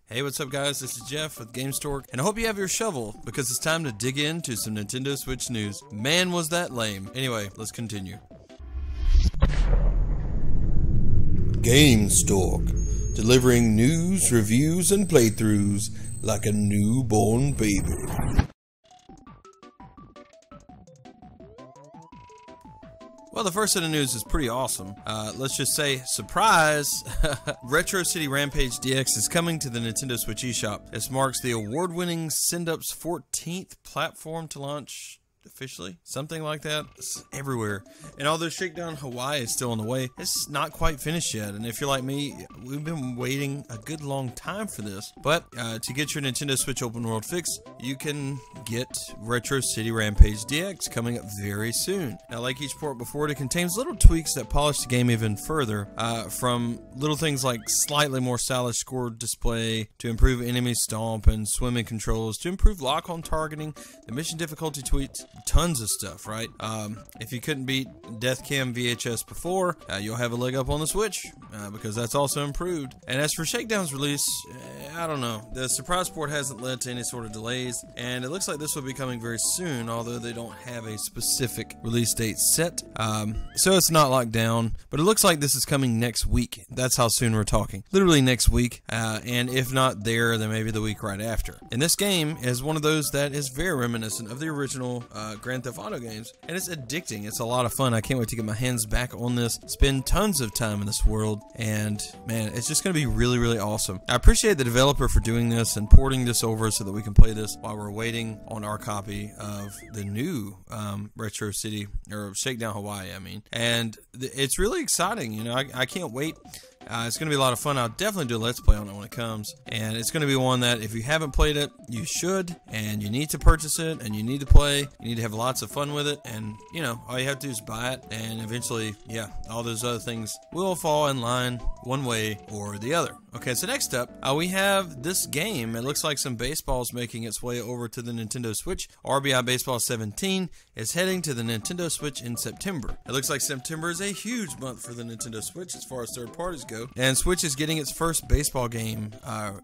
Hey, what's up guys? This is Jeff with Gamestork, and I hope you have your shovel because it's time to dig into some Nintendo Switch news. Man, was that lame. Anyway, let's continue. Gamestork, delivering news, reviews, and playthroughs like a newborn baby. Well, the first set of news is pretty awesome. Let's just say, surprise! Retro City Rampage DX is coming to the Nintendo Switch eShop. This marks the award-winning Send-Up's 14th platform to launch officially, something like that. It's everywhere. And although Shakedown Hawaii is still on the way, it's not quite finished yet. And if you're like me, we've been waiting a good long time for this. But to get your Nintendo Switch open world fix, you can get Retro City Rampage DX coming up very soon. Now, like each port before, it contains little tweaks that polish the game even further, from little things like slightly more stylish scored display to improve enemy stomp and swimming controls to improve lock-on targeting, the mission difficulty tweaks, tons of stuff, right? If you couldn't beat Deathcam VHS before, you'll have a leg up on the Switch because that's also improved. And as for Shakedown's release, I don't know. The surprise port hasn't led to any sort of delays, and it looks like this will be coming very soon, although they don't have a specific release date set. So it's not locked down, but it looks like this is coming next week. That's how soon we're talking. Literally next week, and if not there, then maybe the week right after. And this game is one of those that is very reminiscent of the original Grand Theft Auto games, and it's addicting. It's a lot of fun. I can't wait to get my hands back on this, spend tons of time in this world, and man, it's just going to be really, really awesome. I appreciate the developer for doing this and porting this over so that we can play this while we're waiting on our copy of the new Retro City, or Shakedown Hawaii, I mean. And it's really exciting, you know. I can't wait. It's going to be a lot of fun. I'll definitely do a Let's Play on it when it comes. And it's going to be one that if you haven't played it, you should. And you need to purchase it. And you need to play. You need to have lots of fun with it. And, you know, all you have to do is buy it. And eventually, yeah, all those other things will fall in line one way or the other. Okay, so next up, we have this game. It looks like some baseball's making its way over to the Nintendo Switch. RBI Baseball 17 is heading to the Nintendo Switch in September. It looks like September is a huge month for the Nintendo Switch as far as third parties go. And Switch is getting its first baseball game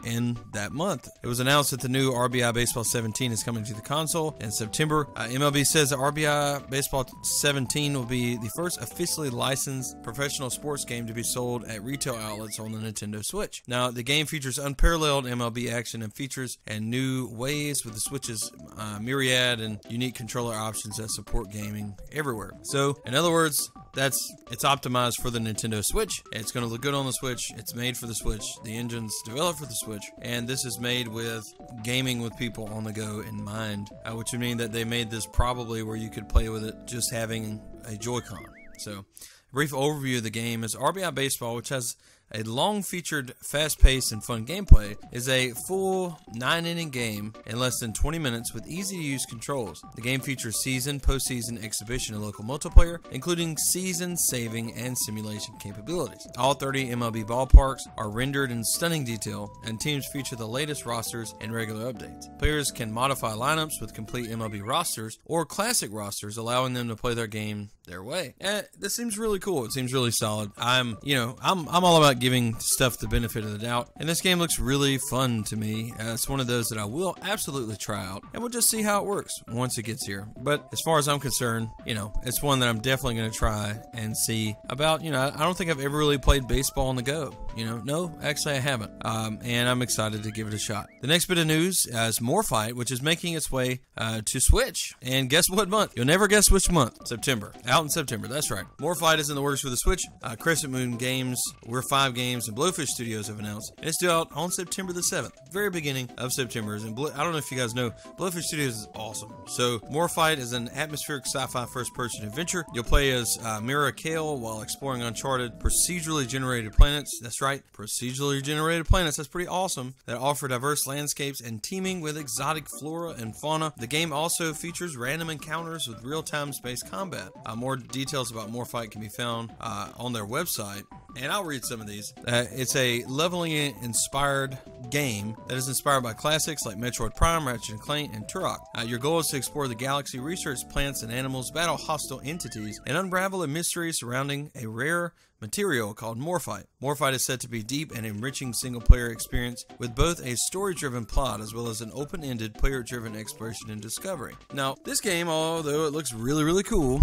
in that month. It was announced that the new RBI Baseball 17 is coming to the console in September. MLB says that RBI Baseball 17 will be the first officially licensed professional sports game to be sold at retail outlets on the Nintendo Switch. Now, the game features unparalleled MLB action and features and new ways with the Switch's myriad and unique controller options that support gaming everywhere. So, in other words, it's optimized for the Nintendo Switch. It's going to look good on the Switch. It's made for the Switch. The engine's developed for the Switch, and this is made with gaming with people on the go in mind, which would mean that they made this probably where you could play with it just having a Joy-Con. So, a brief overview of the game is RBI Baseball, which has a long-featured, fast-paced, and fun gameplay, is a full 9-inning game in less than 20 minutes with easy-to-use controls. The game features season, postseason, exhibition, and local multiplayer, including season, saving, and simulation capabilities. All 30 MLB ballparks are rendered in stunning detail, and teams feature the latest rosters and regular updates. Players can modify lineups with complete MLB rosters or classic rosters, allowing them to play their game their way. And this seems really cool. It seems really solid. I'm all about giving stuff the benefit of the doubt, and this game looks really fun to me. It's one of those that I will absolutely try out, and we'll just see how it works once it gets here. But as far as I'm concerned, you know, it's one that I'm definitely going to try and see about. You know, I don't think I've ever really played baseball on the go. You know, no, actually I haven't, and I'm excited to give it a shot. The next bit of news is Morphite, which is making its way to Switch, and guess what month? You'll never guess which month. September. Out in September, that's right. Morphite is in the works for the Switch. Crescent Moon Games, We're 5 Games, and Blowfish Studios have announced, and it's due out on September the 7th, very beginning of September. And I don't know if you guys know, Blowfish Studios is awesome. So Morphite is an atmospheric sci-fi first-person adventure. You'll play as Mira Kale while exploring uncharted, procedurally generated planets. That's right, procedurally generated planets. That's pretty awesome. That offer diverse landscapes and teeming with exotic flora and fauna. The game also features random encounters with real-time space combat. More details about Morphite can be found on their website, and I'll read some of these. It's a leveling inspired game that is inspired by classics like Metroid Prime, Ratchet & Clank, and Turok. Your goal is to explore the galaxy, research plants and animals, battle hostile entities, and unravel a mystery surrounding a rare material called Morphite. Morphite is said to be deep and enriching single-player experience with both a story-driven plot as well as an open-ended player-driven exploration and discovery. Now, this game, although it looks really, really cool,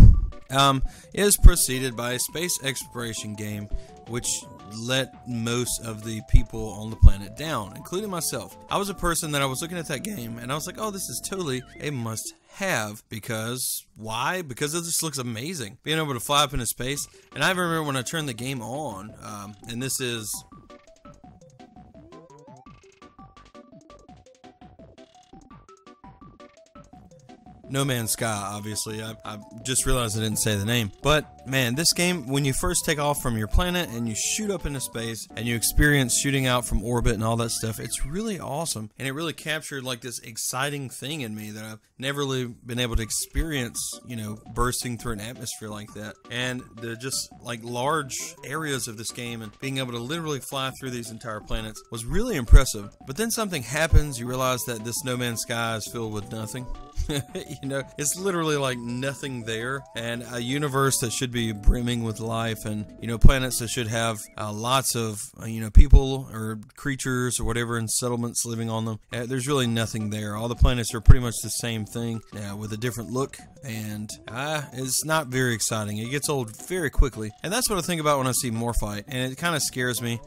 is preceded by a space exploration game which let most of the people on the planet down, including myself. I was a person that I was looking at that game and I was like, oh, this is totally a must-have. Because why? Because it just looks amazing, being able to fly up into space. And I remember when I turned the game on, and this is No Man's Sky, obviously. I just realized I didn't say the name. But, man, this game, when you first take off from your planet and you shoot up into space and you experience shooting out from orbit and all that stuff, it's really awesome. And it really captured, like, this exciting thing in me that I've never really been able to experience, you know, bursting through an atmosphere like that. And the just, like, large areas of this game and being able to literally fly through these entire planets was really impressive. But then something happens, you realize that this No Man's Sky is filled with nothing. You know, it's literally like nothing there, and a universe that should be brimming with life, and, you know, planets that should have lots of, you know, people or creatures or whatever and settlements living on them. There's really nothing there. All the planets are pretty much the same thing with a different look, and it's not very exciting. It gets old very quickly, and that's what I think about when I see Morphite, and it kind of scares me.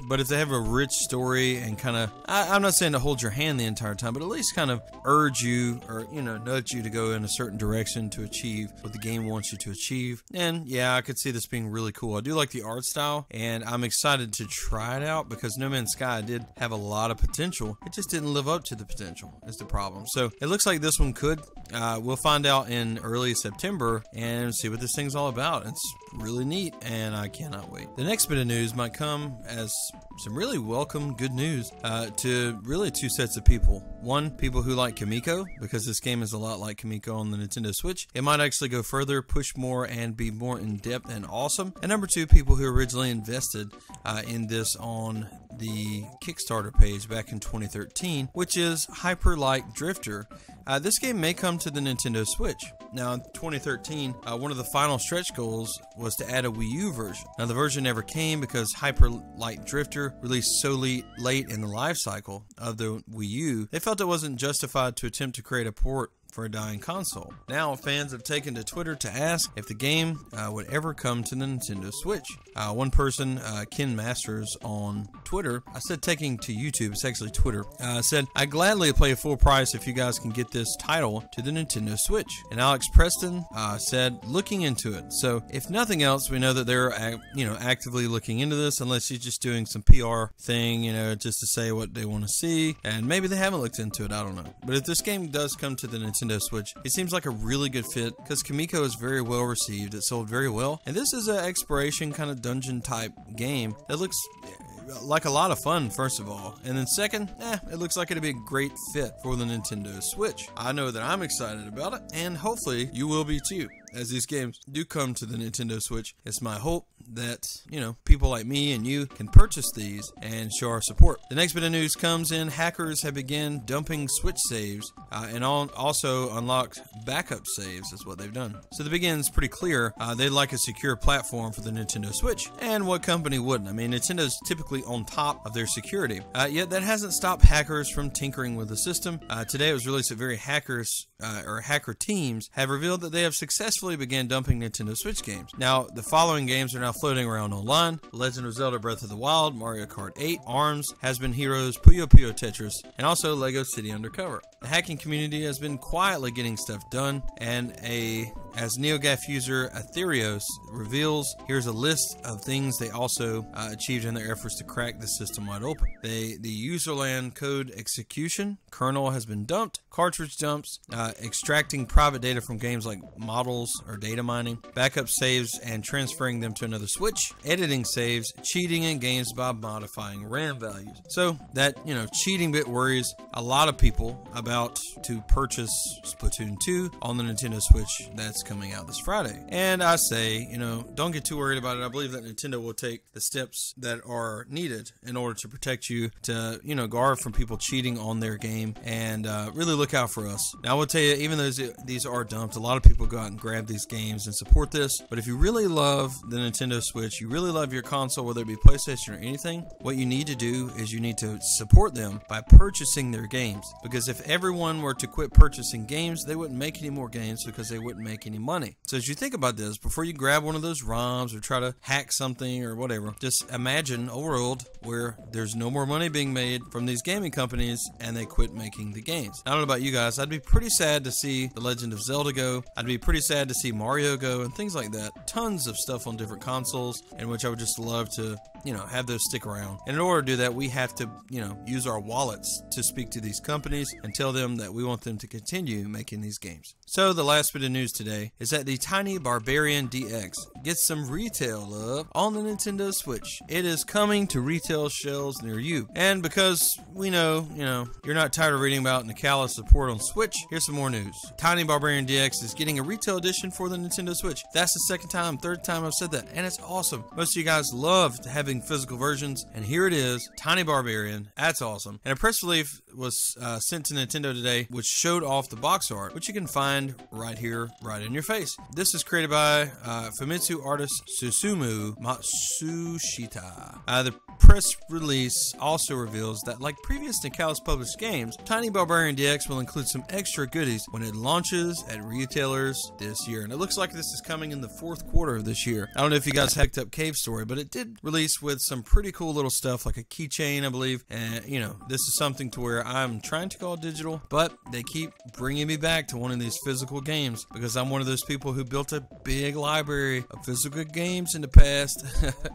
But if they have a rich story and kind of, I'm not saying to hold your hand the entire time, but at least kind of urge you, or, you know, nudge you to go in a certain direction to achieve what the game wants you to achieve. And yeah, I could see this being really cool. I do like the art style, and I'm excited to try it out because No Man's Sky did have a lot of potential. It just didn't live up to the potential is the problem. So it looks like this one could. We'll find out in early September and see what this thing's all about. It's really neat, and I cannot wait. The next bit of news might come as some really welcome good news to really two sets of people. One, people who like Kamiko, because this game is a lot like Kamiko on the Nintendo Switch. It might actually go further, push more, and be more in-depth and awesome. And number two, people who originally invested in this on the Kickstarter page back in 2013, which is Hyper Light Drifter. This game may come to the Nintendo Switch. Now, in 2013, one of the final stretch goals was to add a Wii U version. Now, the version never came because Hyper Light Drifter released so late in the life cycle of the Wii U, they felt it wasn't justified to attempt to create a port for a dying console. Now, fans have taken to Twitter to ask if the game would ever come to the Nintendo Switch. One person, Ken Masters on Twitter, I said taking to YouTube, it's actually Twitter, said, "I'd gladly pay full price if you guys can get this title to the Nintendo Switch." And Alex Preston said, "Looking into it." So, if nothing else, we know that they're, you know, actively looking into this, unless he's just doing some PR thing, you know, just to say what they want to see. And maybe they haven't looked into it, I don't know. But if this game does come to the Nintendo Switch, it seems like a really good fit because Kamiko is very well received. It sold very well, and this is an exploration kind of dungeon type game that looks like a lot of fun, first of all, and then second, it looks like it'd be a great fit for the Nintendo Switch. I know that I'm excited about it, and hopefully you will be too. As these games do come to the Nintendo Switch, it's my hope that, you know, people like me and you can purchase these and show our support. The next bit of news comes in. Hackers have begun dumping Switch saves and also unlocked backup saves is what they've done. So the begin's pretty clear. They'd like a secure platform for the Nintendo Switch, and what company wouldn't? I mean, Nintendo's typically on top of their security, yet that hasn't stopped hackers from tinkering with the system. Today it was released that very hacker teams have revealed that they have successfully began dumping Nintendo Switch games. Now, the following games are now floating around online: Legend of Zelda Breath of the Wild, Mario Kart 8, ARMS, Has-Been Heroes, Puyo Puyo Tetris, and also Lego City Undercover. The hacking community has been quietly getting stuff done, and as NeoGAF user Aetherios reveals, here's a list of things they also achieved in their efforts to crack the system wide open. The userland code execution kernel has been dumped, cartridge dumps, extracting private data from games like models or data mining, backup saves and transferring them to another Switch, editing saves, cheating in games by modifying RAM values. So that, you know, cheating bit worries a lot of people about to purchase Splatoon 2 on the Nintendo Switch. That's is coming out this Friday. And I say, you know, don't get too worried about it. I believe that Nintendo will take the steps that are needed in order to protect you, to, you know, guard from people cheating on their game, and really look out for us. Now, I will tell you, even though these are dumped, a lot of people go out and grab these games and support this. But if you really love the Nintendo Switch, you really love your console, whether it be PlayStation or anything, what you need to do is you need to support them by purchasing their games. Because if everyone were to quit purchasing games, they wouldn't make any more games because they wouldn't make any money. So as you think about this, before you grab one of those ROMs or try to hack something or whatever, just imagine a world where there's no more money being made from these gaming companies and they quit making the games. I don't know about you guys, I'd be pretty sad to see The Legend of Zelda go. I'd be pretty sad to see Mario go and things like that. Tons of stuff on different consoles, in which I would just love to, you know, have those stick around. And in order to do that, we have to, you know, use our wallets to speak to these companies and tell them that we want them to continue making these games. So the last bit of news today is that the tiny Barbarian DX gets some retail love on the Nintendo Switch. It is coming to retail shelves near you. And because we know, you know, you're not tired of reading about Nicala's support on Switch, here's some more news. Tiny Barbarian DX is getting a retail edition for the Nintendo Switch. That's the second time, third time I've said that, and it's awesome. Most of you guys loved having physical versions, and here it is, Tiny Barbarian. That's awesome. And a press release was sent to Nintendo today, which showed off the box art, which you can find right here, right in your face. This is created by Famitsu artist Susumu Matsushita. The press release also reveals that, like previous Nicala's published games, Tiny Barbarian DX will include some extra goodies when it launches at retailers this year. And it looks like this is coming in the fourth quarter of this year. I don't know if you guys picked up Cave Story, but it did release with some pretty cool little stuff, like a keychain, I believe. And, you know, this is something to where I'm trying to call digital, but they keep bringing me back to one of these physical games, because I'm one of those people who built a big library of physical games in the past.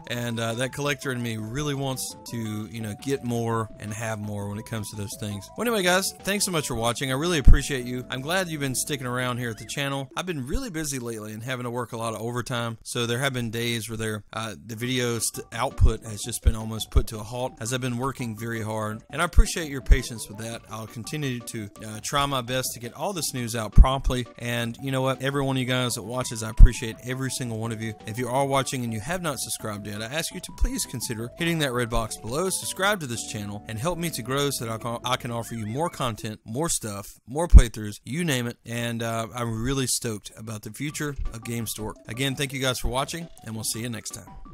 And that collector in me really wants to, you know, get more and have more when it comes to those things. Well, anyway, guys, thanks so much for watching. I really appreciate you. I'm glad you've been sticking around here at the channel. I've been really busy lately and having to work a lot of overtime, so there have been days where the videos output has just been almost put to a halt, as I've been working very hard, and I appreciate your patience with that. I'll continue to try my best to get all this news out promptly. And you know what, every one of you guys that watches, I appreciate every single one of you. If you are watching and you have not subscribed yet, I ask you to please consider hitting that red box below, subscribe to this channel, and help me to grow so that I can offer you more content, more stuff, more playthroughs, you name it. And I'm really stoked about the future of Gamestork. Again, thank you guys for watching, and we'll see you next time.